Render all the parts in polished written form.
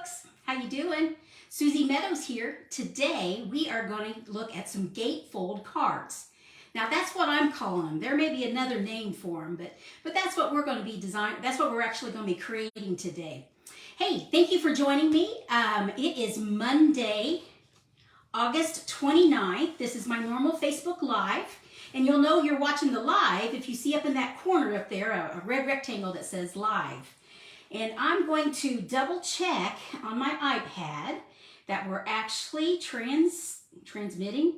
folks, how you doing? Susie Meadows here. Today we are going to look at some gatefold cards. Now that's what I'm calling them. There may be another name for them, but that's what we're going to be that's what we're actually going to be creating today. Hey, thank you for joining me. It is Monday, August 29th. This is my normal Facebook Live. And you'll know you're watching the live if you see up in that corner up there a red rectangle that says live. And I'm going to double check on my iPad that we're actually transmitting,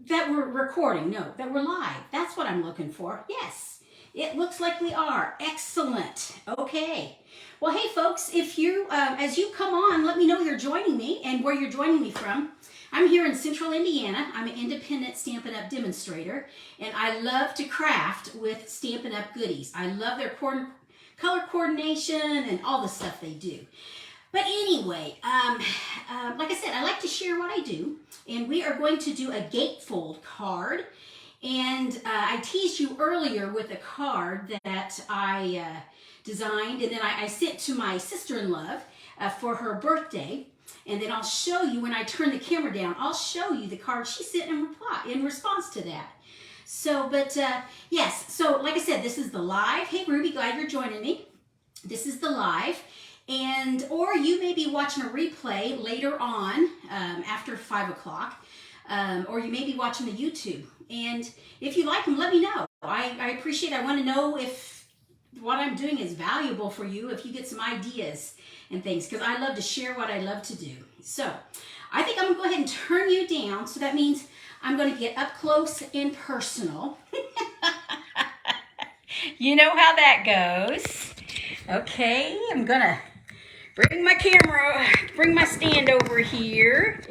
that we're recording, no, that we're live. That's what I'm looking for. Yes, it looks like we are. Excellent. Okay. Well, hey folks, if you, as you come on, let me know you're joining me and where you're joining me from. I'm here in Central Indiana. I'm an independent Stampin' Up! Demonstrator, and I love to craft with Stampin' Up! Goodies. I love their color coordination and all the stuff they do. But anyway, like I said, I like to share what I do, and we are going to do a gatefold card. And I teased you earlier with a card that I designed, and then I sent to my sister-in-law for her birthday. And then I'll show you, when I turn the camera down, I'll show you the card she sent in response to that. So, but yes, so like I said, this is the live. Hey Ruby, glad you're joining me. This is the live. And, or you may be watching a replay later on after 5 o'clock, or you may be watching the YouTube. And if you like them, let me know. I appreciate, I want to know if what I'm doing is valuable for you, if you get some ideas and things, because I love to share what I love to do. So I think I'm going to go ahead and turn you down. So that means I'm going to get up close and personal. You know how that goes. Okay, I'm going to bring my camera, bring my stand over here.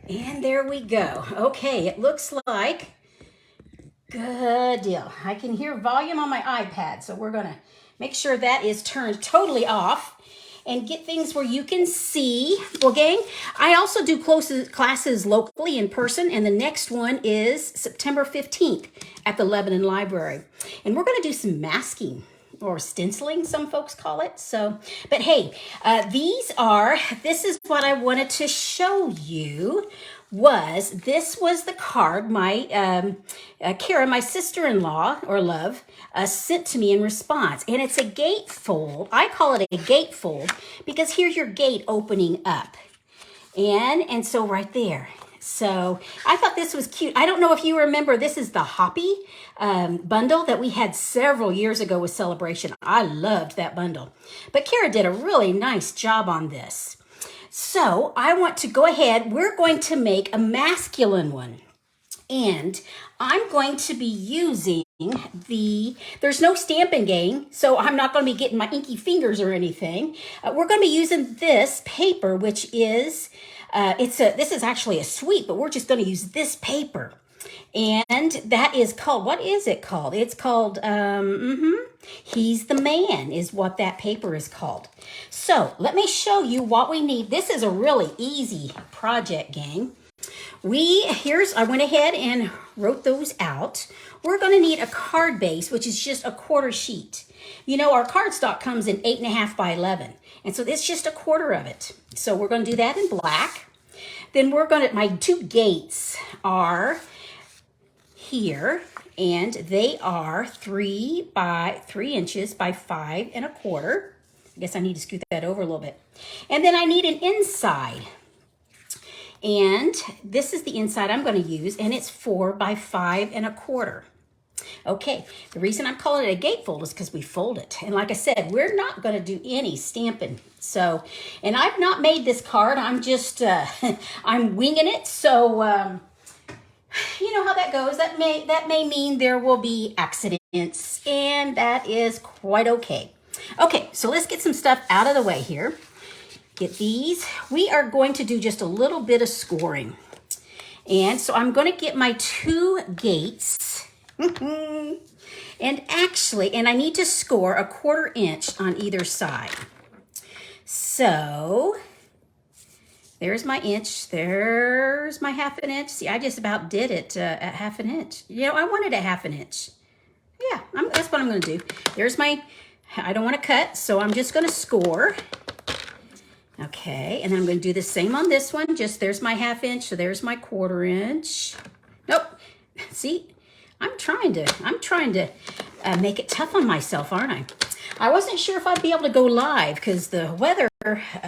And there we go. Okay, it looks like good deal. I can hear volume on my iPad, so we're going to make sure that is turned totally off and get things where you can see. Well, gang, I also do classes locally in person, and the next one is September 15th at the Lebanon Library. And we're going to do some masking, or stenciling, some folks call it. So, but hey, this is what I wanted to show you. This was the card my Kara, my sister-in-law or love, sent to me in response, and it's a gatefold. I call it a gatefold because here's your gate opening up, and so right there. So I thought this was cute. I don't know if you remember, this is the Hoppy bundle that we had several years ago with Celebration. I loved that bundle, but Kara did a really nice job on this. So I want to go ahead, we're going to make a masculine one. And I'm going to be using there's no Stampin' Gang, so I'm not going to be getting my inky fingers or anything. We're going to be using this paper, which is, this is actually a suite, but we're just going to use this paper. And that is called, what is it called? It's called, He's the Man is what that paper is called. So let me show you what we need. This is a really easy project, gang. I went ahead and wrote those out. We're going to need a card base, which is just a quarter sheet. You know, our cardstock comes in 8.5 by 11. And so it's just a quarter of it. So we're going to do that in black. Then my two gates are here, and they are 3 inches by 5 1/4. I guess I need to scoot that over a little bit. And then I need an inside. And this is the inside I'm going to use, and it's 4 by 5 1/4. Okay, the reason I'm calling it a gatefold is because we fold it. And like I said, we're not going to do any stamping. So, and I've not made this card. I'm just, I'm winging it. So, you know how that goes. That may mean there will be accidents, and that is quite okay. Okay, so let's get some stuff out of the way here. Get these. We are going to do just a little bit of scoring. And so I'm going to get my two gates. And I need to score a 1/4 inch on either side. So there's my inch. There's my 1/2 inch. See, I just about did it at 1/2 inch. You know, I wanted a 1/2 inch. Yeah, that's what I'm going to do. There's my, I don't want to cut, so I'm just going to score. Okay, and then I'm going to do the same on this one. Just there's my 1/2 inch, so there's my 1/4 inch. Nope. See, I'm trying to make it tough on myself, aren't I? I wasn't sure if I'd be able to go live because the weather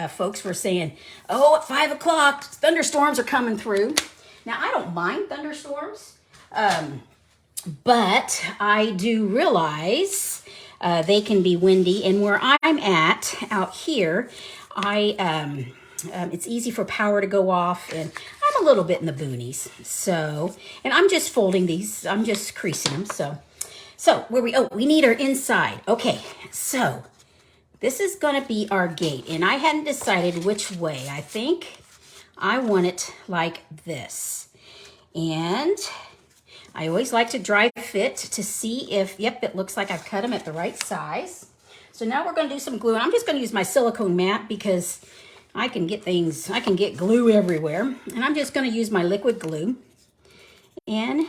folks were saying, oh, at 5 o'clock, thunderstorms are coming through. Now, I don't mind thunderstorms, but I do realize they can be windy. And where I'm at out here, it's easy for power to go off, and I'm a little bit in the boonies. So, and I'm just folding these. I'm just creasing them. So we need our inside. Okay, so this is going to be our gate, and I hadn't decided which way. I think I want it like this. And I always like to dry fit to see if, yep, it looks like I've cut them at the right size. So now we're going to do some glue. And I'm just going to use my silicone mat because I can get glue everywhere. And I'm just going to use my liquid glue. And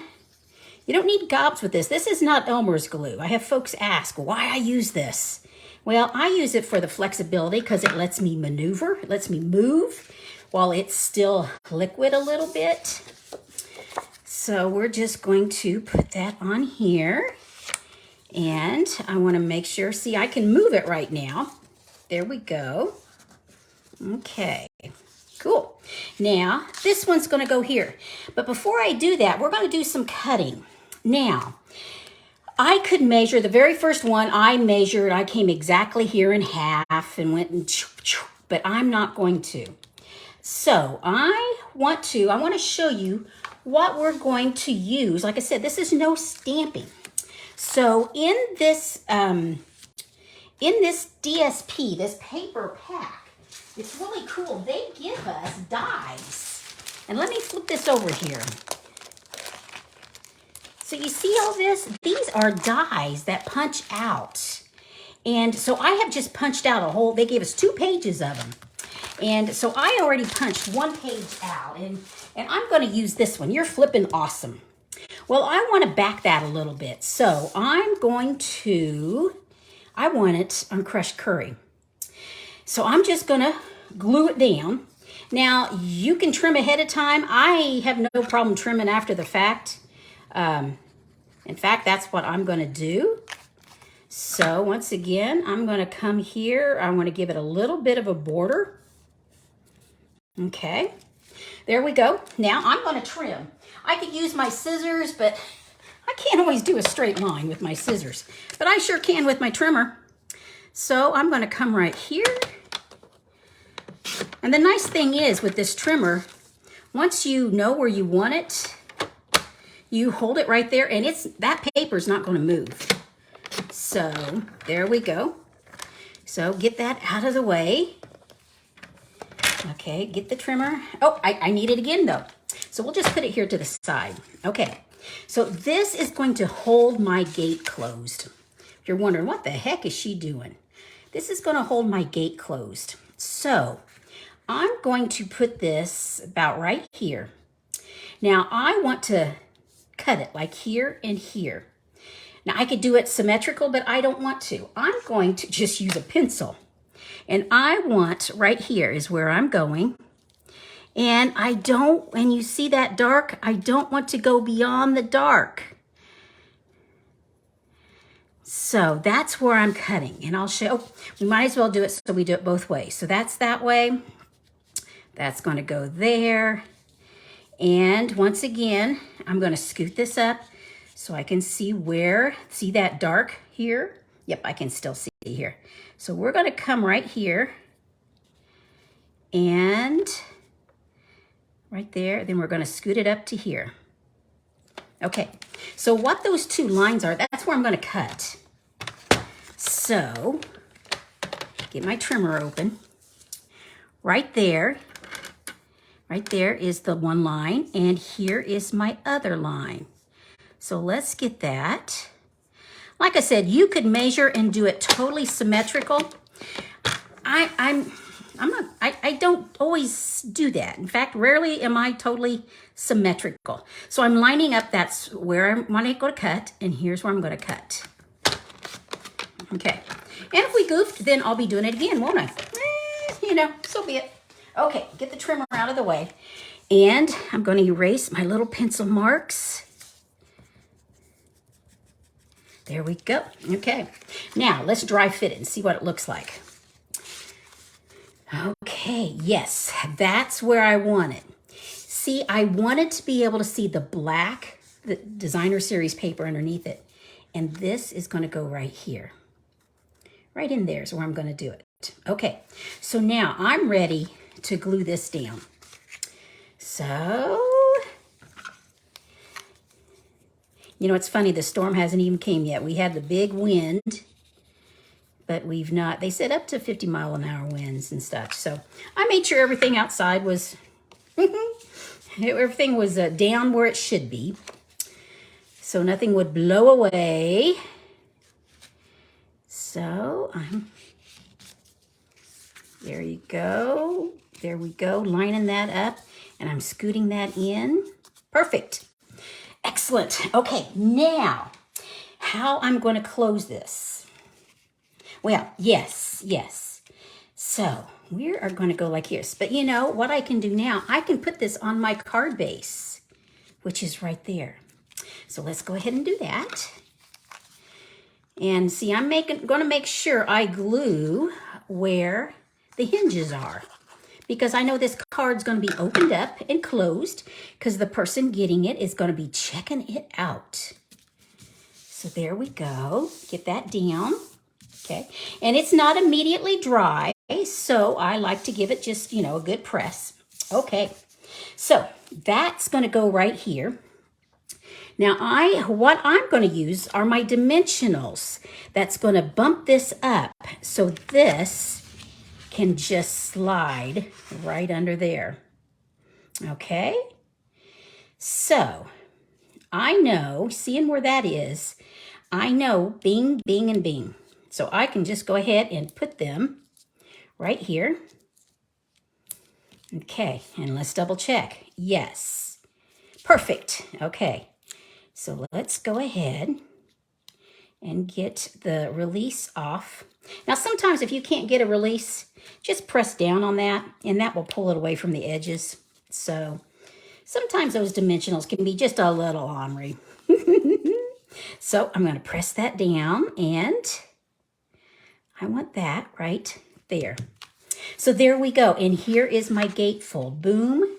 you don't need gobs with this. This is not Elmer's glue. I have folks ask why I use this. Well, I use it for the flexibility because it lets me maneuver. It lets me move while it's still liquid a little bit. So we're just going to put that on here. And I want to make sure, see, I can move it right now. There we go. Okay, cool. Now, this one's going to go here. But before I do that, we're going to do some cutting. Now, I could measure, the very first one I measured, I came exactly here in half and went and, but I'm not going to. So I want to show you what we're going to use. Like I said, this is no stamping. So in this DSP, this paper pack, it's really cool. They give us dies. And let me flip this over here. So you see all this? These are dies that punch out. And so I have just punched out a whole, they gave us 2 pages of them. And so I already punched 1 page out, and I'm going to use this one. You're flipping awesome. Well, I want to back that a little bit. So I want it on crushed curry. So I'm just going to glue it down. Now, you can trim ahead of time. I have no problem trimming after the fact. In fact, that's what I'm going to do. So once again, I'm going to come here. I want to give it a little bit of a border. Okay, there we go. Now I'm going to trim. I could use my scissors, but I can't always do a straight line with my scissors, but I sure can with my trimmer. So I'm going to come right here. And the nice thing is with this trimmer, once you know where you want it, you hold it right there, and that paper's not going to move. So there we go. So get that out of the way. Okay, get the trimmer. Oh, I need it again though. So we'll just put it here to the side. Okay, so this is going to hold my gate closed. If you're wondering, what the heck is she doing? This is going to hold my gate closed. So I'm going to put this about right here. Now I want to cut it like here and here. Now I could do it symmetrical, but I don't want to. I'm going to just use a pencil. And I want, right here is where I'm going. And when you see that dark, I don't want to go beyond the dark. So that's where I'm cutting. And I'll show, we might as well do it so we do it both ways. So that's that way. That's going to go there. And once again, I'm going to scoot this up so I can see see that dark here? Yep, I can still see here. So we're going to come right here and right there. Then we're going to scoot it up to here. Okay, so what those 2 lines are, that's where I'm going to cut. So get my trimmer open. Right there is the 1 line, and here is my other line. So let's get that. Like I said, you could measure and do it totally symmetrical. I don't always do that. In fact, rarely am I totally symmetrical. So I'm lining up, that's where I want to go to cut, and here's where I'm going to cut. Okay. And if we goofed, then I'll be doing it again, won't I? you know, so be it. Okay, get the trimmer out of the way. And I'm going to erase my little pencil marks. There we go. Okay, now let's dry fit it and see what it looks like. Okay, yes, that's where I want it. See, I wanted to be able to see the black, the designer series paper underneath it. And this is going to go right here. Right in there is where I'm going to do it. Okay, so now I'm ready to glue this down. So, you know, it's funny, the storm hasn't even came yet. We had the big wind, but we've not, they said up to 50-mile-an-hour winds and stuff. So I made sure everything outside was, everything was down where it should be. So nothing would blow away. So there you go. There we go, lining that up. And I'm scooting that in. Perfect. Excellent. Okay, now, how I'm going to close this. Well, yes. So we are going to go like this. But you know what I can do now? I can put this on my card base, which is right there. So let's go ahead and do that. And see, I'm going to make sure I glue where the hinges are, because I know this card's going to be opened up and closed because the person getting it is going to be checking it out. So there we go. Get that down. Okay. And it's not immediately dry, so I like to give it just, you know, a good press. Okay. So that's going to go right here. Now, what I'm going to use are my dimensionals. That's going to bump this up so this can just slide right under there. Okay? So, I know, seeing where that is, I know bing, bing, and bing. So I can just go ahead and put them right here. Okay, and let's double check. Yes. Perfect. Okay. So let's go ahead and get the release off. Now, sometimes if you can't get a release, just press down on that, and that will pull it away from the edges. So sometimes those dimensionals can be just a little ornery. So I'm going to press that down, and I want that right there. So there we go. And here is my gatefold. Boom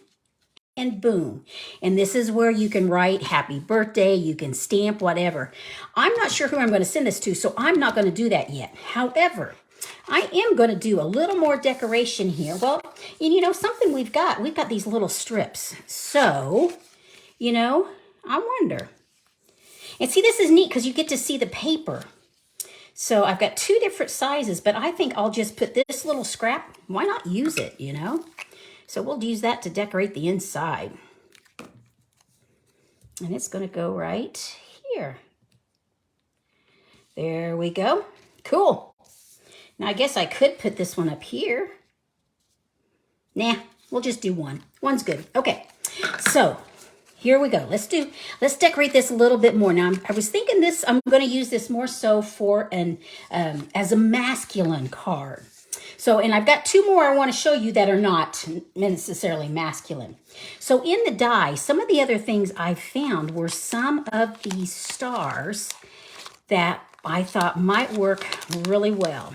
and boom. And this is where you can write happy birthday, you can stamp, whatever. I'm not sure who I'm going to send this to, so I'm not going to do that yet. However, I am going to do a little more decoration here. Well, and you know, something we've got these little strips. So, you know, I wonder. And see, this is neat because you get to see the paper. So I've got two different sizes, but I think I'll just put this little scrap. Why not use it, you know? So we'll use that to decorate the inside. And it's going to go right here. There we go. Cool. Now I guess I could put this one up here. Nah, we'll just do one. One's good. Okay. So here we go. Let's decorate this a little bit more. Now I was thinking I'm going to use this more so for as a masculine card. So, and I've got two more I want to show you that are not necessarily masculine. So in the die, some of the other things I found were some of these stars that I thought might work really well.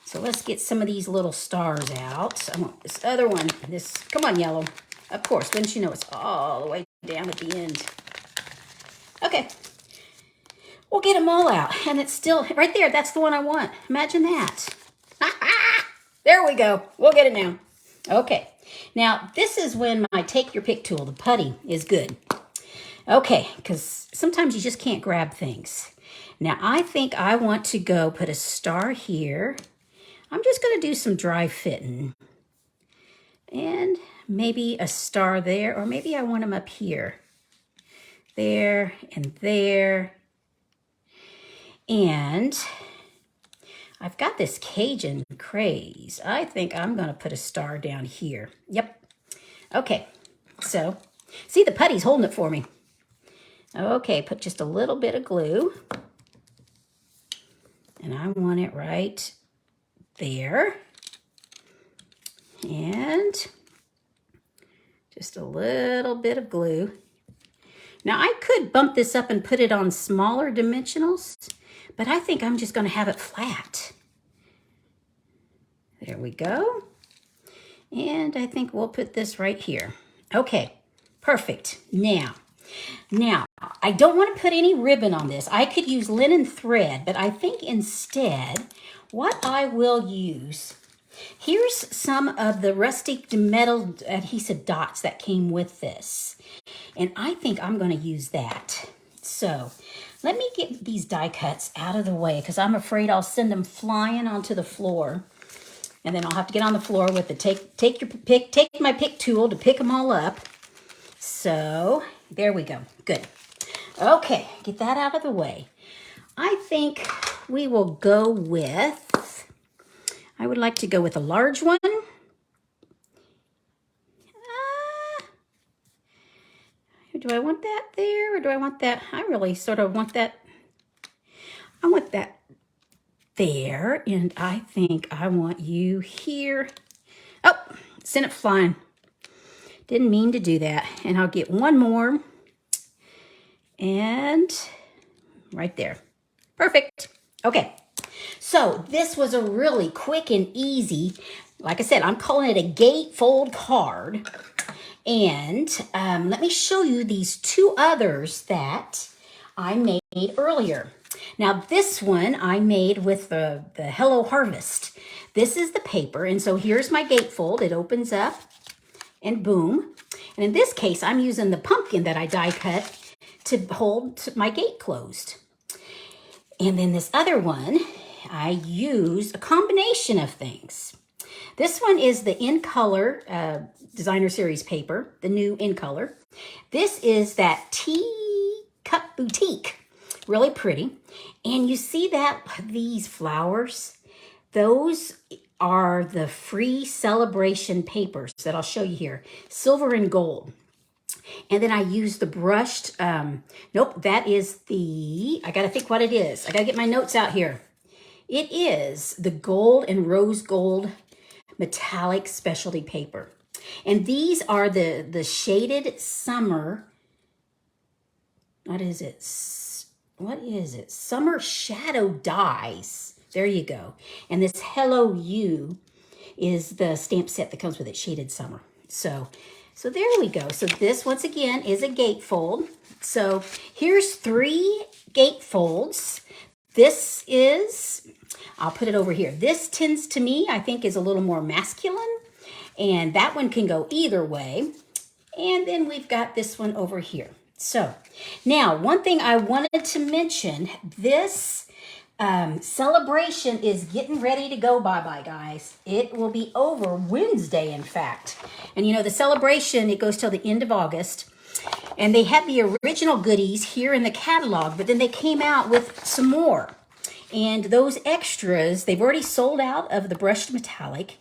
So let's get some of these little stars out. I want this other one, come on, yellow. Of course, wouldn't you know it's all the way down at the end. Okay, we'll get them all out. And it's still, right there, that's the one I want. Imagine that. There we go. We'll get it now. Okay. Now, this is when my take your pick tool, the putty, is good. Okay, because sometimes you just can't grab things. Now, I think I want to go put a star here. I'm just going to do some dry fitting. And maybe a star there, or maybe I want them up here. There and there. And I've got this Cajun craze. I think I'm going to put a star down here. Yep. Okay. So, see, the putty's holding it for me. Okay, put just a little bit of glue. And I want it right there. And just a little bit of glue. Now I could bump this up and put it on smaller dimensionals, but I think I'm just going to have it flat. There we go. And I think we'll put this right here. Okay, perfect. Now, I don't want to put any ribbon on this. I could use linen thread, but I think instead what I will use, here's some of the rustic metal adhesive dots that came with this. And I think I'm going to use that. So let me get these die cuts out of the way because I'm afraid I'll send them flying onto the floor. And then I'll have to get on the floor with the take my pick tool to pick them all up. So there we go. Good. Okay, get that out of the way. I think we will go with, I would like to go with a large one. Do I want that there or do I want that? I really sort of want that. I want that there, and I think I want you here. Oh, sent it flying. Didn't mean to do that. And I'll get one more. And right there. Perfect. Okay. So this was a really quick and easy, like I said, I'm calling it a gatefold card. And let me show you these two others that I made earlier. Now this one I made with the Hello Harvest. This is the paper, and so here's my gatefold. It opens up, and boom. And in this case, I'm using the pumpkin that I die cut to hold my gate closed. And then this other one, I used a combination of things. This one is the In Color Designer Series paper, the new In Color. This is that Teacup Boutique, really pretty. And you see that these flowers, those are the free celebration papers that I'll show you here, silver and gold. And then I used the brushed, nope, that is the, I gotta think what it is. I gotta get my notes out here. It is the gold and rose gold metallic specialty paper. And these are the shaded summer, what is it? Summer shadow dies. There you go. And this Hello You is the stamp set that comes with it, shaded summer. So there we go. So this, once again, is a gatefold. So here's 3 gatefolds. This is, I'll put it over here. This tends to me, I think, is a little more masculine. And that one can go either way. And then we've got this one over here. So now, one thing I wanted to mention, this celebration is getting ready to go bye-bye, guys. It will be over Wednesday, in fact. And you know, the celebration, it goes till the end of August. And they had the original goodies here in the catalog, but then they came out with some more. And those extras, they've already sold out of the brushed metallic.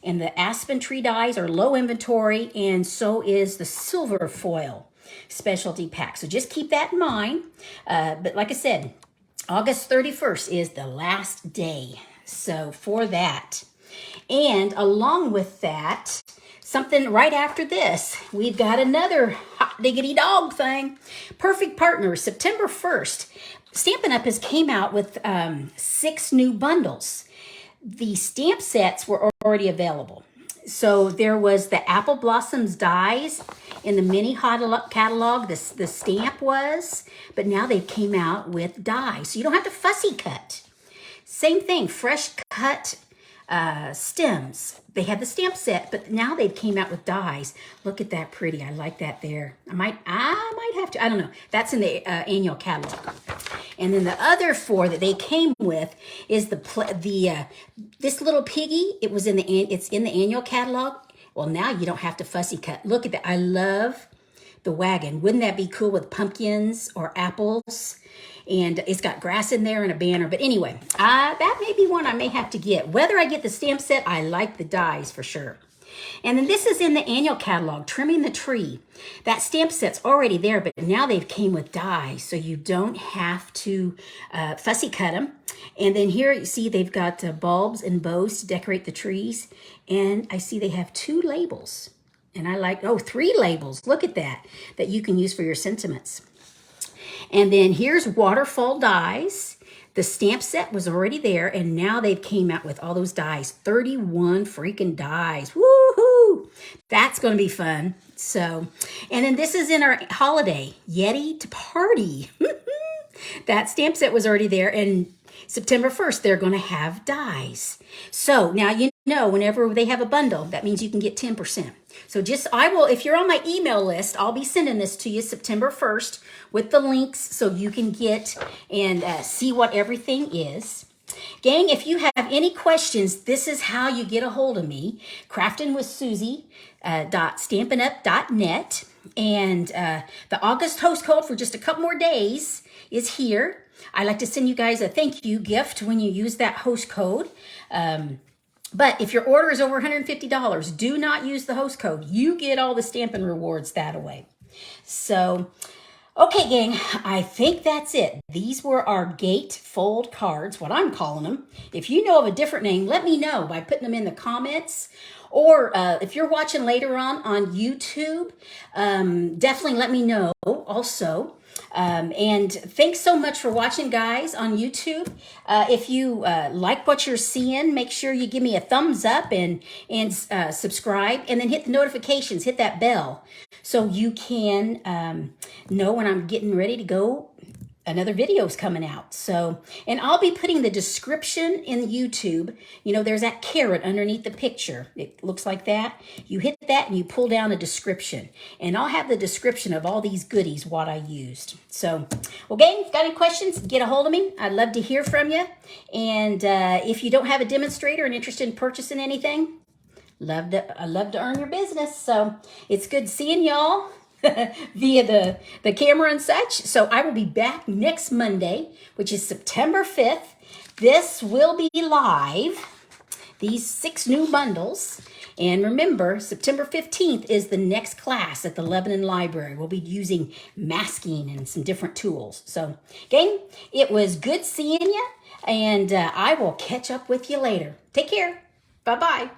And the aspen tree dies are low inventory, and so is the silver foil specialty pack. So just keep that in mind. But like I said, August 31st is the last day. So for that. And along with that, something right after this, we've got another hot diggity dog thing. Perfect Partner, September 1st. Stampin' Up! Has came out with 6 new bundles. The stamp sets were already available. So there was the Apple Blossoms dies in the mini catalog, the stamp was, but now they came out with dies. So you don't have to fussy cut. Same thing, fresh cut stems. They had the stamp set, but now they came out with dies. Look at that pretty. I like that there. I might have to, I don't know. That's in the annual catalog. And then the other 4 that they came with is this little piggy. It's in the annual catalog. Well, now you don't have to fussy cut. Look at that. I love the wagon. Wouldn't that be cool with pumpkins or apples? And it's got grass in there and a banner. But anyway, that may be one I may have to get. Whether I get the stamp set, I like the dies for sure. And then this is in the annual catalog, Trimming the Tree. That stamp set's already there, but now they've came with dies, so you don't have to fussy cut them. And then here you see they've got bulbs and bows to decorate the trees. And I see they have 2 labels. And I like, oh, 3 labels. Look at that you can use for your sentiments. And then here's waterfall dies. The stamp set was already there, and now they've came out with all those dies. 31 freaking dies. Woohoo! That's going to be fun. So, and then this is in our holiday, Yeti to Party. That stamp set was already there, and September 1st, they're going to have dies. So now you know whenever they have a bundle, that means you can get 10%. So if you're on my email list, I'll be sending this to you September 1st with the links so you can get and see what everything is. Gang, if you have any questions, this is how you get a hold of me. craftingwithsusie.stampinup.net. And the August host code for just a couple more days is here. I like to send you guys a thank you gift when you use that host code. But if your order is over $150, do not use the host code. You get all the Stampin' Rewards that way. So, okay, gang, I think that's it. These were our Gatefold cards, what I'm calling them. If you know of a different name, let me know by putting them in the comments. Or if you're watching later on YouTube, definitely let me know also. And thanks so much for watching, guys, on YouTube. If you like what you're seeing, make sure you give me a thumbs up and subscribe, and then hit the notifications, hit that bell, so you can know when I'm getting ready to go. Another video's coming out. So, and I'll be putting the description in YouTube. You know, there's that carrot underneath the picture. It looks like that. You hit that and you pull down a description. And I'll have the description of all these goodies, what I used. So, well, gang, got any questions? Get a hold of me. I'd love to hear from you. And if you don't have a demonstrator and interested in purchasing anything, I love to earn your business. So, it's good seeing y'all via the camera and such. So I will be back next Monday, which is September 5th. This will be live, these 6 new bundles. And remember, September 15th is the next class at the Lebanon Library. We'll be using masking and some different tools. So, gang, it was good seeing you, and I will catch up with you later. Take care. Bye-bye.